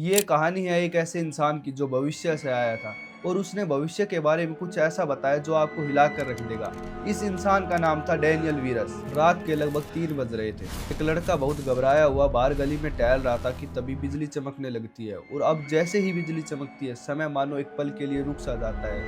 ये कहानी है एक ऐसे इंसान की जो भविष्य से आया था और उसने भविष्य के बारे में कुछ ऐसा बताया जो आपको हिला कर रख देगा। इस इंसान का नाम था डैनियल वीरस। रात के लगभग 3 बज रहे थे। एक लड़का बहुत घबराया हुआ बाहर गली में टहल रहा था कि तभी बिजली चमकने लगती है और अब जैसे ही बिजली चमकती है समय मानो एक पल के लिए रुक सा जाता है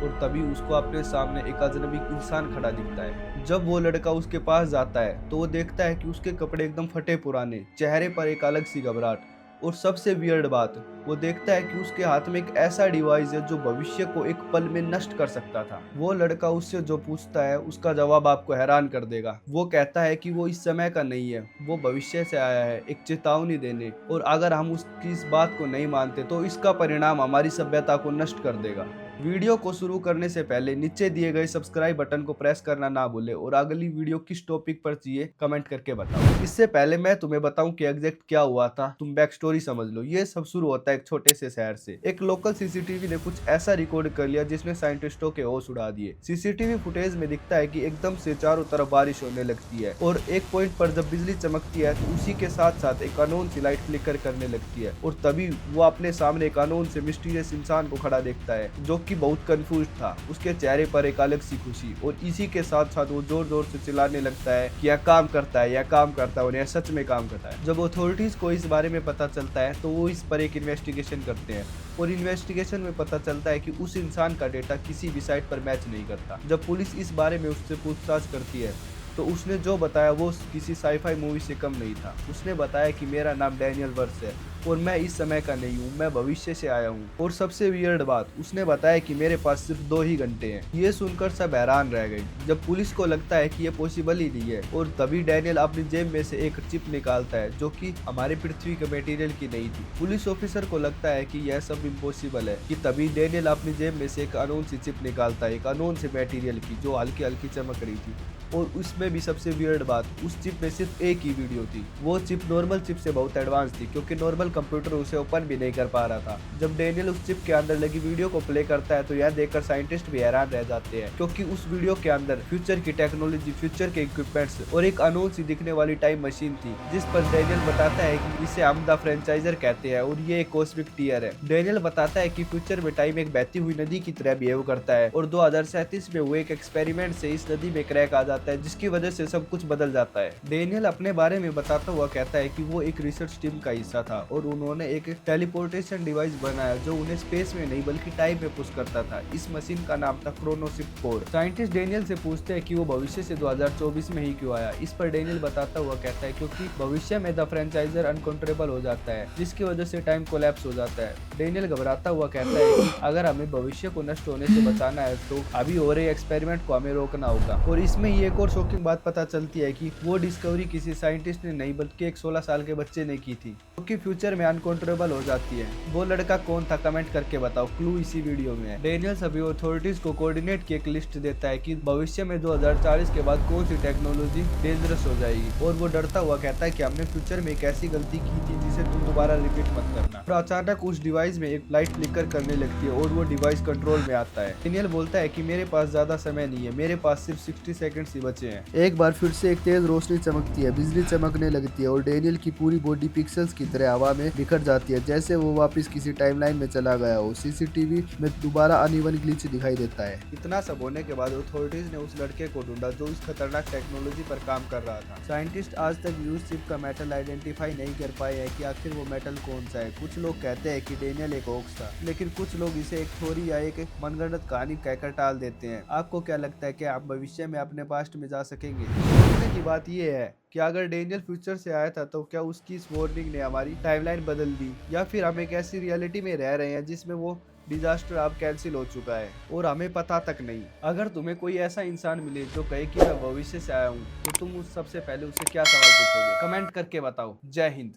और तभी उसको अपने सामने एक अजनबी इंसान खड़ा दिखता है। जब वो लड़का उसके पास जाता है तो वो देखता है कि उसके कपड़े एकदम फटे पुराने, चेहरे पर एक अलग सी घबराहट और सबसे वियर्ड बात, वो देखता है कि उसके हाथ में एक ऐसा डिवाइस है जो भविष्य को एक पल में नष्ट कर सकता था। वो लड़का उससे जो पूछता है उसका जवाब आपको हैरान कर देगा। वो कहता है कि वो इस समय का नहीं है, वो भविष्य से आया है एक चेतावनी देने, और अगर हम उसकी इस बात को नहीं मानते तो इसका परिणाम हमारी सभ्यता को नष्ट कर देगा। वीडियो को शुरू करने से पहले नीचे दिए गए सब्सक्राइब बटन को प्रेस करना ना भूले और अगली वीडियो किस टॉपिक पर चाहिए कमेंट करके बताओ। इससे पहले मैं तुम्हें बताऊं कि एग्जैक्ट क्या हुआ था, तुम बैक स्टोरी समझ लो। ये सब शुरू होता है एक छोटे से शहर से। एक लोकल सीसीटीवी ने कुछ ऐसा रिकॉर्ड कर लिया जिसने साइंटिस्टों के होश उड़ा दिए। सीसीटीवी फुटेज में दिखता है कि एकदम से चारों तरफ बारिश होने लगती है और एक पॉइंट पर जब बिजली चमकती है तो उसी के साथ साथ एक अनोन सी लाइट फ्लिकर करने लगती है और तभी वो अपने सामने एक अनोन से मिस्टीरियस इंसान को खड़ा देखता है जो कि बहुत कंफ्यूज था। उसके चेहरे पर एक अलग सी खुशी और इसी के साथ साथ वो जोर जोर से चिल्लाने लगता है कि यह काम करता है, यह काम करता है और यह सच में काम करता है। जब अथॉरिटीज को इस बारे में पता चलता है तो वो इस पर एक इन्वेस्टिगेशन करते हैं और इन्वेस्टिगेशन में पता चलता है कि उस इंसान का डेटा किसी भी साइट पर मैच नहीं करता। जब पुलिस इस बारे में उससे पूछताछ करती है तो उसने जो बताया वो किसी साईफाई मूवी से कम नहीं था। उसने बताया कि मेरा नाम डैनियल वर्स है और मैं इस समय का नहीं हूँ, मैं भविष्य से आया हूँ। और सबसे वियर्ड बात, उसने बताया कि मेरे पास सिर्फ 2 ही घंटे हैं। ये सुनकर सब हैरान रह गए जब पुलिस को लगता है कि ये पॉसिबल ही नहीं है। और तभी डैनियल अपनी जेब में से एक चिप निकालता है जो कि हमारे पृथ्वी के मटेरियल की नहीं थी। पुलिस ऑफिसर को लगता है कि यह सब इम्पॉसिबल है कि तभी डैनियल अपनी जेब में से एक अनोन सी चिप निकालता है, एक अनोन से मटेरियल की जो हल्की हल्की चमक रही थी। और उसमें भी सबसे वियर्ड बात, उस चिप में सिर्फ एक ही वीडियो थी। वो चिप नॉर्मल चिप से बहुत एडवांस थी क्योंकि नॉर्मल कंप्यूटर उसे ओपन भी नहीं कर पा रहा था। जब डैनियल उस चिप के अंदर लगी वीडियो को प्ले करता है तो यह देखकर साइंटिस्ट भी हैरान रह जाते हैं क्योंकि उस वीडियो के अंदर फ्यूचर की टेक्नोलॉजी, फ्यूचर के इक्विपमेंट्स और एक अनोन सी दिखने वाली टाइम मशीन थी जिस पर डैनियल बताता है कि इसे हम द फ्रेंचाइजर कहते हैं और ये एक कॉस्मिक टीयर है। डैनियल बताता है कि फ्यूचर में टाइम एक बहती हुई नदी की तरह बिहेव करता है और 2037 में हुए एक एक्सपेरिमेंट से इस नदी में क्रैक आ जाता है जिसकी वजह से सब कुछ बदल जाता है। डैनियल अपने बारे में बताता हुआ कहता है कि वो एक रिसर्च टीम का हिस्सा था और उन्होंने एक टेलीपोर्टेशन डिवाइस बनाया जो उन्हें स्पेस में नहीं बल्कि टाइम में पुश करता था। इस मशीन का नाम था क्रोनोशिप 4। साइंटिस्ट डैनियल से पूछते हैं कि वो भविष्य से 2024 में ही क्यों आया। इस पर डैनियल बताता हुआ कहता है क्योंकि भविष्य में द फ्रेंचाइजर अनकंट्रोलेबल हो जाता है जिसकी वजह से टाइम कोलैप्स हो जाता है। डैनियल घबराता हुआ कहता है कि अगर हमें भविष्य को नष्ट होने से बचाना है तो अभी हो रहे एक्सपेरिमेंट को हमें रोकना होगा। और इसमें ये एक और शॉकिंग बात पता चलती है कि वो डिस्कवरी किसी साइंटिस्ट ने नहीं बल्कि एक 16 साल के बच्चे ने की थी क्योंकि फ्यूचर में अनकंट्रोलेबल हो जाती है। वो लड़का कौन था कमेंट करके बताओ, क्लू इसी वीडियो में है। डैनियल सभी अथॉरिटीज को कोऑर्डिनेट की एक लिस्ट देता है कि भविष्य में 2040 के बाद कौन सी टेक्नोलॉजी डेंजरस हो जाएगी और वो डरता हुआ कहता है कि हमने फ्यूचर में एक ऐसी गलती की थी जिसे तुम दोबारा रिपीट मत करना। और अचानक उस डिवाइस में एक लाइट फ्लिकर करने लगती है और वो डिवाइस कंट्रोल में आता है। डैनियल बोलता है कि मेरे पास ज्यादा समय नहीं है, मेरे पास सिर्फ 60 सेकंड्स ही बचे हैं। एक बार फिर से एक तेज रोशनी चमकती है, बिजली चमकने लगती है और डैनियल की पूरी बॉडी पिक्सल्स की तरह हवा में बिखर जाती है जैसे वो वापस किसी टाइमलाइन में चला गया हो। सीसीटीवी में दोबारा अनइवन ग्लिच दिखाई देता है। इतना सब होने के बाद अथॉरिटीज ने उस लड़के को ढूंढा जो इस खतरनाक टेक्नोलॉजी पर काम कर रहा था। साइंटिस्ट आज तक यूज चिप का मेटल आइडेंटिफाई नहीं कर पाए हैं कि आखिर वो मेटल कौन सा है। कुछ लोग कहते हैं कि डैनियल एक होक्स था, लेकिन कुछ लोग इसे एक थ्योरी या एक मनगढ़ंत कहानी कहकर टाल देते हैं। आपको क्या लगता है कि आप भविष्य में अपने पास्ट में जा सकेंगे? सोचने की बात यह है कि अगर डैनियल फ्यूचर से आया था तो क्या उसकी इस वार्निंग ने हमारी टाइमलाइन बदल दी, या फिर हम एक ऐसी रियलिटी में रह रहे हैं जिसमें वो डिजास्टर अब कैंसिल हो चुका है और हमें पता तक नहीं। अगर तुम्हें कोई ऐसा इंसान मिले जो कहे कि मैं भविष्य से आया हूँ तो तुम उस सबसे पहले उससे क्या सवाल पूछोगे? कमेंट करके बताओ। जय हिंद।